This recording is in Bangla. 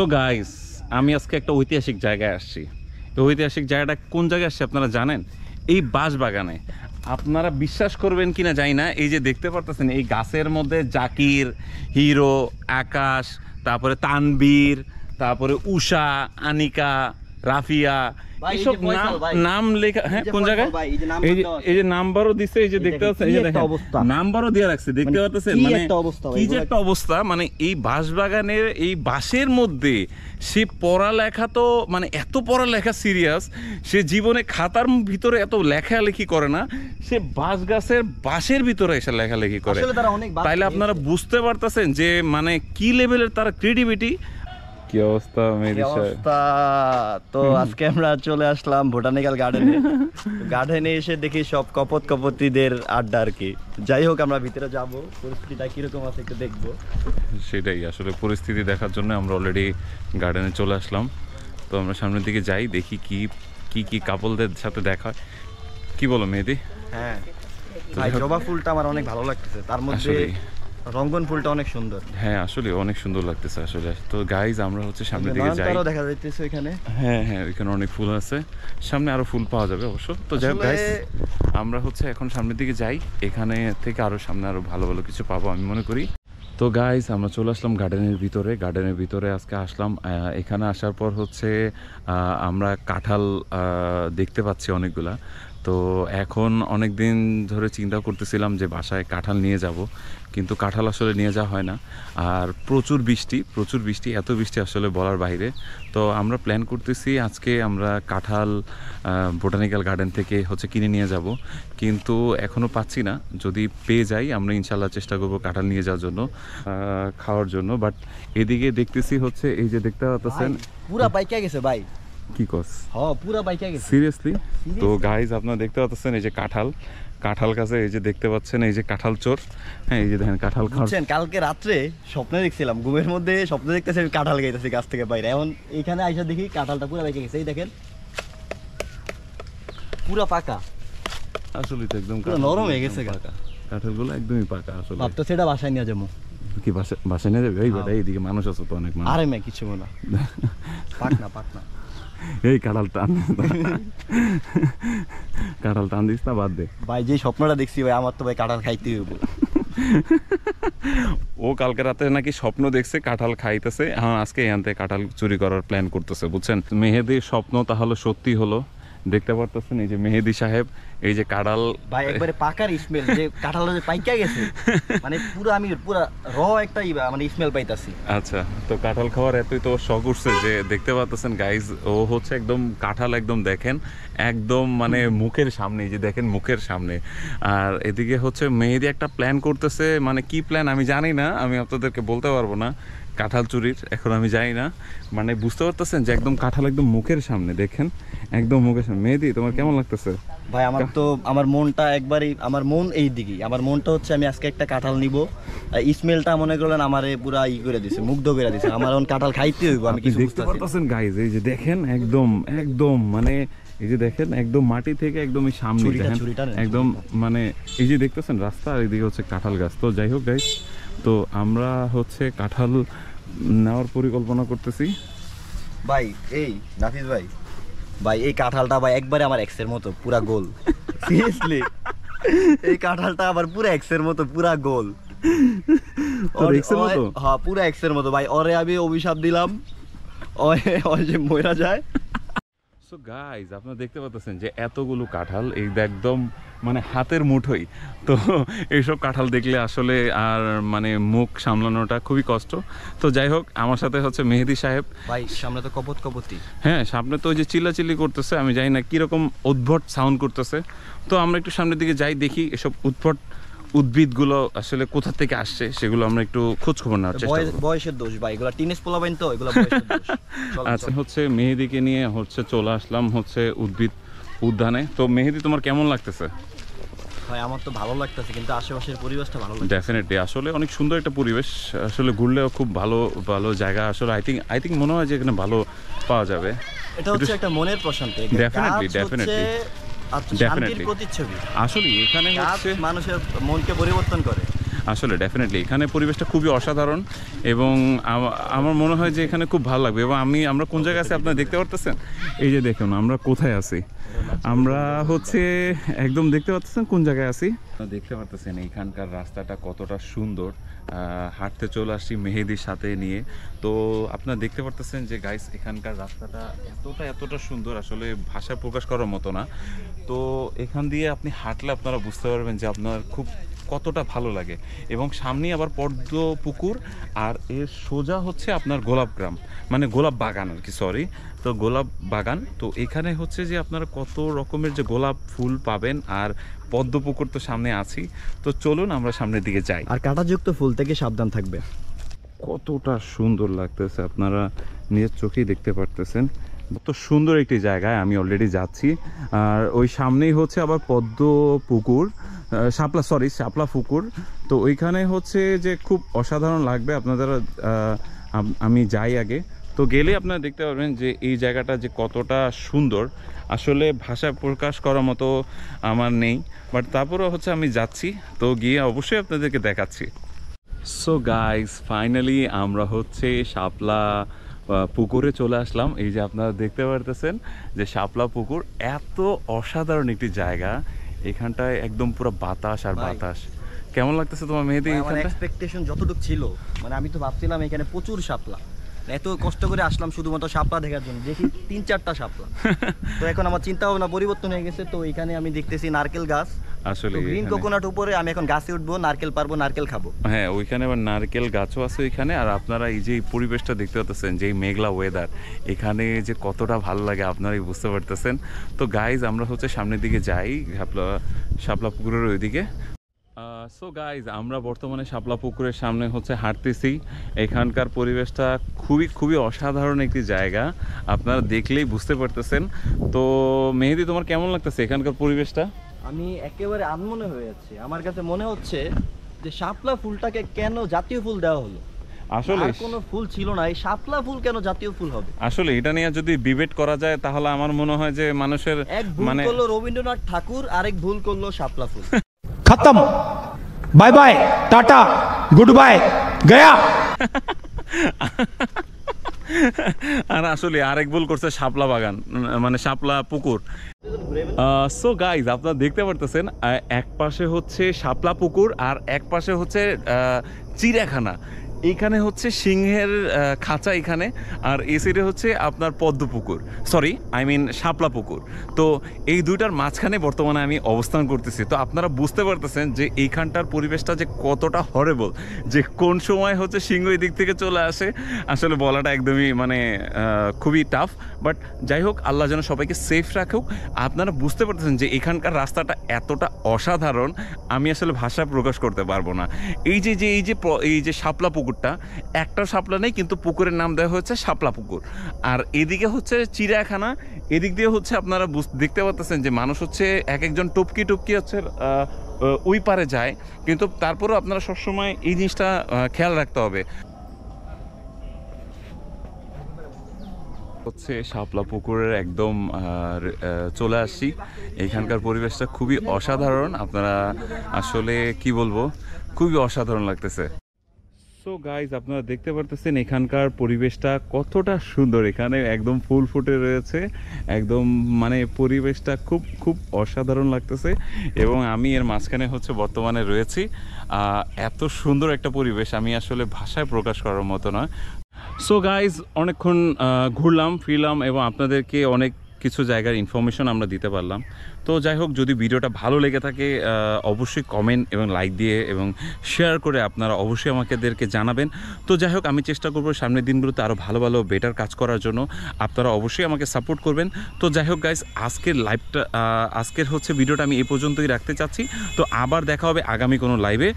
সো গাইস, আমি আজকে একটা ঐতিহাসিক জায়গায় আসছি। এই ঐতিহাসিক জায়গাটা কোন জায়গায় আসছে আপনারা জানেন? এই বাঁশবাগানে। আপনারা বিশ্বাস করবেন কিনা জানি না, এই যে দেখতে পারতেছেন এই গাছের মধ্যে জাকির, হিরো, আকাশ, তারপরে তানবীর, তারপরে উষা, আনিকা, রাফিয়া, এইসব নাম লেখা। হ্যাঁ, কোন জায়গায়? এই যে নাম্বারও দিচ্ছে, এই যে দেখতে পাচ্ছেন, এই যে দেখেন নাম্বারও দিয়ে রাখছে, দেখতে পাচ্ছেন। মানে কি যে একটা অবস্থা, মানে এই বাঁশবাগানের এই বাঁশের মধ্যে সে পড়ালেখা, তো মানে এত পড়ালেখা সিরিয়াস, সে জীবনে খাতার ভিতরে এত লেখালেখি করে না, সে বাঁশ গাছের বাঁশের ভিতরে এসে লেখালেখি করে। তাইলে আপনারা বুঝতে পারতেছেন যে মানে কি লেভেলের তার ক্রিয়েটিভিটি। কি অবস্থা মেহেদী সাহেব? তো আজকে আমরা চলে আসলাম বোটানিক্যাল গার্ডেনে এসে দেখি সব কপোতিদের আড্ডা আর কি। যাই হোক, আমরা ভিতরে যাব, পরিস্থিতিটা কিরকম আছে একটু দেখবো। সেটাই আসলে পরিস্থিতি দেখার জন্য আমরা অলরেডি গার্ডেনে চলে আসলাম। তো আমরা সামনের দিকে যাই, দেখি কি কি কি কাপলদের সাথে দেখা। কি বলো মেহেদী? হ্যাঁ ভাই, জবা ফুলটা আমার অনেক ভালো লাগতেছে, তার মধ্যে রঙ্গন ফুলটা অনেক সুন্দর। হ্যাঁ আসলে অনেক সুন্দর লাগতেছে আসলে। তো গাইজ আমরা হচ্ছে সামনের দিকে যাই। দেখা যাইতেছে এখানে। হ্যাঁ হ্যাঁ, এখানে অনেক ফুল আছে, সামনে আরো ফুল পাওয়া যাবে অবশ্য। তো যাই হোক গাইজ, আমরা হচ্ছে এখন সামনের দিকে যাই, এখানে থেকে আরো সামনে আরো ভালো ভালো কিছু পাবো আমি মনে করি। তো গাইজ আমরা চলে আসলাম গার্ডেনের ভিতরে আজকে আসলাম। এখানে আসার পর হচ্ছে আমরা কাঁঠাল দেখতে পাচ্ছি অনেকগুলা। তো এখন অনেক দিন ধরে চিন্তা করতেছিলাম যে বাসায় কাঁঠাল নিয়ে যাব, কিন্তু কাঁঠাল আসলে নিয়ে যাওয়া হয় না। আর প্রচুর বৃষ্টি, এত বৃষ্টি আসলে বলার বাইরে। তো আমরা প্ল্যান করতেছি আজকে আমরা কাঁঠাল বোটানিক্যাল গার্ডেন থেকে হচ্ছে কিনে নিয়ে যাব, কিন্তু এখনও পাচ্ছি না। যদি পেয়ে যাই আমরা ইনশাল্লাহ চেষ্টা করব কাঁঠাল নিয়ে যাওয়ার জন্য, খাওয়ার জন্য। বাট এদিকে দেখতেছি হচ্ছে এই যে দেখতে পাচ্ছেন পুরা পাইকা গেছে ভাই। কি কস? হ্যাঁ পুরা পাইকা গেছে সিরিয়াসলি। তো গাইজ আপনারা দেখতে পাচ্ছেন এই যে কাঁঠাল গাছে, এই যে দেখতে পাচ্ছেন এই যে কাঁঠাল চোর। হ্যাঁ, এই যে দেখেন কাঁঠাল খাচ্ছেন। কালকে রাত্রে স্বপ্নে দেখছিলাম, ঘুমের মধ্যে স্বপ্ন দেখতেছি আমি কাঁঠাল খাইতেছি গাছ থেকে বাইরে। এখন এইখানে আইসা দেখি কাঁঠালটা পুরো পাইকা গেছে। এই দেখেন পুরো পাকা, আসলে তো একদম নরম হয়ে গেছে কাঁঠালগুলো, একদমই পাকা আসলে। ভাবতো সেটা বাসায় নিয়ে যাবো। কি বাসায় নিয়ে যাবে? এই বেটা এইদিকে মানুষ আছে তো অনেক মানুষ। আরে মেয়ে কিছু না, পাক না এই কাঁঠাল টান দিস না, বাদ দে ভাই। যে স্বপ্নটা দেখছি ভাই, আমার তো ভাই কাঁঠাল খাইতে হইব। ও কালকে রাতে নাকি স্বপ্ন দেখছে কাঁঠাল খাইতেছে। হ্যাঁ, আজকে এখান থেকে কাঁঠাল চুরি করার প্ল্যান করতেছে, বুঝছেন? মেহেদীর স্বপ্ন তাহলে সত্যি হলো। দেখতে পারতেছেন এই যে মেহেদী সাহেব, এই যে কাঁঠাল ভাই একবারে পাকার স্মেল, যে কাঁঠালটা যে পাইকা গেছে, মানে পুরো আমি পুরো একটা মানে স্মেল পাইতাছি। আচ্ছা, তো কাঁঠাল খাওয়ার এতই তো শখ উঠছে যে দেখতে পাচ্ছেন গাইজ, ও হচ্ছে একদম কাঁঠাল একদম দেখেন একদম মানে মুখের সামনে, যে দেখেন মুখের সামনে। আর এদিকে হচ্ছে মেহেদী একটা প্ল্যান করতেছে, মানে কি প্ল্যান আমি জানি না, আমি আপনাদেরকে বলতে পারবো না। কাঁঠাল চুরির এখন আমি জানি না, মানে বুঝতে পারতেছেন যে একদম কাঁঠাল একদম মুখের সামনে, দেখেন একদম মুখের সামনে। মেহেদী তোমার কেমন লাগতেছে? ভাই আমার মনটা একবারই, আমার মন এই দিকেই, আমার মনটা হচ্ছে আমি আজকে একটা কাঁঠাল নিব। স্মেলটা মনে করলেন আমারে পুরা করে দিছে, মুগ্ধ করে দিছে। আমার এখন কাঁঠাল খাইতে হইব, আমি কিছু বুঝতে পারতেছেন গাইজ। এই যে দেখেন একদম মানে এই যে দেখেন একদম মাটি থেকে একদম এই সামনে একদম মানে এই যে দেখতেছেন রাস্তা, আর এদিকে হচ্ছে কাঁঠাল গাছ। তো যাই হোক গাইজ, তো আমরা হচ্ছে কাঁঠাল নেওয়ার পরিকল্পনা করতেছি। ভাই এই নাফিস ভাই এই কাঁঠালটা ভাই একবারে আমার এক্সের মতো পুরা গোল। সিরিয়াসলি এই কাঁঠালটা আবার পুরো এক্সের মতো পুরা গোল। হ্যাঁ পুরো এক্সের মতো ভাই। ওরে আমি অভিশাপ দিলাম ওই যে মইরা যায়। সো গাইজ আপনারা দেখতে পাচ্ছেন যে এতগুলো কাঁঠাল এই একদম মানে হাতের মুঠোই। তো এইসব কাঁঠাল দেখলে আসলে আর মানে মুখ সামলানোটা খুবই কষ্ট। তো যাই হোক, আমার সাথে হচ্ছে মেহেদী সাহেব। ভাই সামনে তো কপতি। হ্যাঁ, সামনে তো ওই যে চিল্লাচিল্লি করতেছে, আমি জানি না কিরকম উদ্ভট সাউন্ড করতেছে। তো আমরা একটু সামনের দিকে যাই, দেখি এসব উদ্ভট উদ্ভিদগুলো আসলে কোথা থেকে আসছে সেগুলো আমরা একটু খোঁজ খবর নেওয়ার চেষ্টা করব। বয়সের দোষ ভাই, এগুলো টিনেজ পোলাবেন তো, এগুলো বয়সের দোষ। আচ্ছা, হচ্ছে মেহেদীকে নিয়ে হচ্ছে চলে আসলাম হচ্ছে উদ্ভিদ উদ্যানে। তো মেহেদী তোমার কেমন লাগতেছে? ভাই আমার তো ভালো লাগতেছে, কিন্তু আশেপাশের পরিবেশটা ভালো লাগছে। ডেফিনেটলি আসলে অনেক সুন্দর একটা পরিবেশ, আসলে ঘুরলেও খুব ভালো জায়গা। আসলে আই থিঙ্ক মনে হয় যে এখানে ভালো পাওয়া যাবে। এটা হচ্ছে একটা মনের প্রশান্তি। ডেফিনেটলি প্রতিচ্ছবি। আসলে এখানে হচ্ছে মানুষের মনকে পরিবর্তন করে। আসলে ডেফিনেটলি এখানে পরিবেশটা খুবই অসাধারণ এবং আমার মনে হয় যে এখানে খুব ভালো লাগবে। এবং আমরা কোন জায়গায় আছি আপনারা দেখতে পারতেছেন, এই যে দেখুন আমরা কোথায় আছি, আমরা হচ্ছে একদম দেখতে পাচ্ছেন কোন জায়গায় আছি, দেখতে পারতেছেন এইখানকার রাস্তাটা কতটা সুন্দর। হাঁটতে চলে আসছি মেহেদির সাথে নিয়ে। তো আপনারা দেখতে পারতেছেন যে গাইস এখানকার রাস্তাটা এতটা সুন্দর, আসলে ভাষায় প্রকাশ করার মতো না। তো এখান দিয়ে আপনি হাঁটলে আপনারা বুঝতে পারবেন যে আপনার খুব কতটা ভালো লাগে। এবং সামনেই আবার পদ্ম পুকুর, আর এর সোজা হচ্ছে আপনার গোলাপ গ্রাম, মানে গোলাপ বাগান আর কি, সরি। তো গোলাপ বাগান, তো এখানে হচ্ছে যে আপনারা কত রকমের যে গোলাপ ফুল পাবেন, আর পদ্ম পুকুর তো সামনে আছি। তো চলুন আমরা সামনের দিকে যাই। আর কাঁটাযুক্ত ফুল থেকে সাবধান থাকবে। কতটা সুন্দর লাগতেছে আপনারা নিজের চোখেই দেখতে পারতেছেন। কত সুন্দর একটি জায়গায় আমি অলরেডি যাচ্ছি। আর ওই সামনেই হচ্ছে আবার পদ্ম পুকুর, শাপলা পুকুর। তো ওইখানে হচ্ছে যে খুব অসাধারণ লাগবে আপনাদের। আমি যাই আগে, তো গেলে আপনারা দেখতে পারবেন যে এই জায়গাটা যে কতটা সুন্দর, আসলে ভাষায় প্রকাশ করার মতো আমার নেই। বাট তারপরেও হচ্ছে আমি যাচ্ছি, তো গিয়ে অবশ্যই আপনাদেরকে দেখাচ্ছি। সো গাইস, ফাইনালি আমরা হচ্ছে শাপলা পুকুরে চলে আসলাম। এই যে আপনারা দেখতে পারতেছেন যে শাপলা পুকুর এত অসাধারণ একটি জায়গা, এখানটায় একদম পুরো বাতাস আর বাতাস। কেমন লাগতেছে তোমার মেহেদি? আমার এক্সপেকটেশন যতটুকু ছিল, মানে আমি তো ভাবছিলাম এখানে প্রচুর শাপলা, এত কষ্ট করে আসলাম শুধুমাত্র শাপলা দেখার জন্য, দেখি 3-4টা শাপলা। তো এখন আমার চিন্তা ভাবনা পরিবর্তন হয়ে গেছে। তো এখানে আমি দেখতেছি নারকেল গাছ, আসলে গ্রিন কোকোনাট উপরে। আমি এখন গাছে উঠবো, নারকেল পারবো, নারকেল খাবো। হ্যাঁ, ওইখানে আবার নারকেল গাছও আছে ওইখানে। আর আপনারা এই যে পরিবেশটা দেখতে পাচ্ছেন, যে মেঘলা ওয়েদার, এখানে যে কতটা ভালো লাগে আপনারাই বুঝতে পারতেছেন। তো গাইজ আমরা হচ্ছে সামনের দিকে যাই, শাপলা পুকুরের ওইদিকে। সো গাইজ আমরা বর্তমানে শাপলা পুকুরের সামনে হচ্ছে হাঁটতেছি। এখানকার পরিবেশটা খুবই অসাধারণ একটি জায়গা, আপনারা দেখলেই বুঝতে পারতেছেন। তো মেহেদি, তোমার কেমন লাগতেছে এখানকার পরিবেশটা? আমি একেবারে আনমনে হয়ে যাচ্ছি। আমার কাছে মনে হচ্ছে যে শাপলা ফুলটাকে কেন জাতীয় ফুল দেওয়া হলো। আসলে কোনো ফুল ছিল না, এই শাপলা ফুল কেন জাতীয় ফুল হবে? আসলে এটা নিয়ে যদি ডিবেট করা যায় তাহলে আমার মনে হয় যে মানুষের এক ভুল করলো রবীন্দ্রনাথ ঠাকুর, আরেক ভুল করলো শাপলা ফুল। खत्म, bye bye, tata, goodbye, गया। আর আসলে আরেক ভুল করছে শাপলা বাগান, মানে শাপলা পুকুর। সো গাইজ আপনারা দেখতে পারতেছেন, এক পাশে হচ্ছে শাপলা পুকুর আর এক পাশে হচ্ছে চিড়িয়াখানা। এইখানে হচ্ছে সিংহের খাঁচা এখানে, আর এই সাইডে হচ্ছে আপনার পদ্ম পুকুর, সরি আই মিন শাপলা পুকুর। তো এই দুইটার মাঝখানে বর্তমানে আমি অবস্থান করতেছি। তো আপনারা বুঝতে পারতেছেন যে এইখানটার পরিবেশটা যে কতটা হরেবল, যে কোন সময় হচ্ছে সিংহ এই দিক থেকে চলে আসে আসলে বলাটা একদমই মানে খুবই টাফ। বাট যাই হোক, আল্লাহ যেন সবাইকে সেফ রাখুক। আপনারা বুঝতে পারতেছেন যে এখানকার রাস্তাটা এতটা অসাধারণ, আমি আসলে ভাষা প্রকাশ করতে পারবো না। এই যে শাপলা পুকুরটা, একটা শাপলা নেই, কিন্তু পুকুরের নাম দেওয়া হয়েছে শাপলা পুকুর। আর এদিকে হচ্ছে চিড়িয়াখানা, এদিক দিয়ে হচ্ছে আপনারা দেখতে পাচ্ছেন যে মানুষ হচ্ছে এক একজন টুপকি হচ্ছে ওই পারে যায়, কিন্তু তারপরেও আপনারা সবসময় এই জিনিসটা খেয়াল রাখতে হবে। হচ্ছে শাপলা পুকুরের একদম চলে আসছি। এখানকার পরিবেশটা খুবই অসাধারণ, আপনারা আসলে কি বলবো, খুবই অসাধারণ লাগতেছে। সো গাইজ আপনারা দেখতে পারতেছেন এখানকার পরিবেশটা কতটা সুন্দর, এখানে একদম ফুল ফুটে রয়েছে, একদম মানে পরিবেশটা খুব অসাধারণ লাগতেছে। এবং আমি এর মাঝখানে হচ্ছে বর্তমানে রয়েছি। এত সুন্দর একটা পরিবেশ আমি আসলে ভাষায় প্রকাশ করার মতো না। সো গাইজ অনেকক্ষণ ঘুরলাম ফিরলাম এবং আপনাদেরকে অনেক কিছু জায়গার ইনফরমেশন আমরা দিতে পারলাম। তো যাই হোক, যদি ভিডিওটা ভালো লেগে থাকে অবশ্যই কমেন্ট এবং লাইক দিয়ে এবং শেয়ার করে আপনারা অবশ্যই আমাদেরকে জানাবেন। তো যাই হোক, আমি চেষ্টা করবো সামনের দিনগুলোতে আরও ভালো বেটার কাজ করার জন্য, আপনারা অবশ্যই আমাকে সাপোর্ট করবেন। তো যাই হোক গাইস, আজকের হচ্ছে ভিডিওটা আমি এই পর্যন্তই রাখতে চাচ্ছি। তো আবার দেখা হবে আগামী কোনো লাইভে।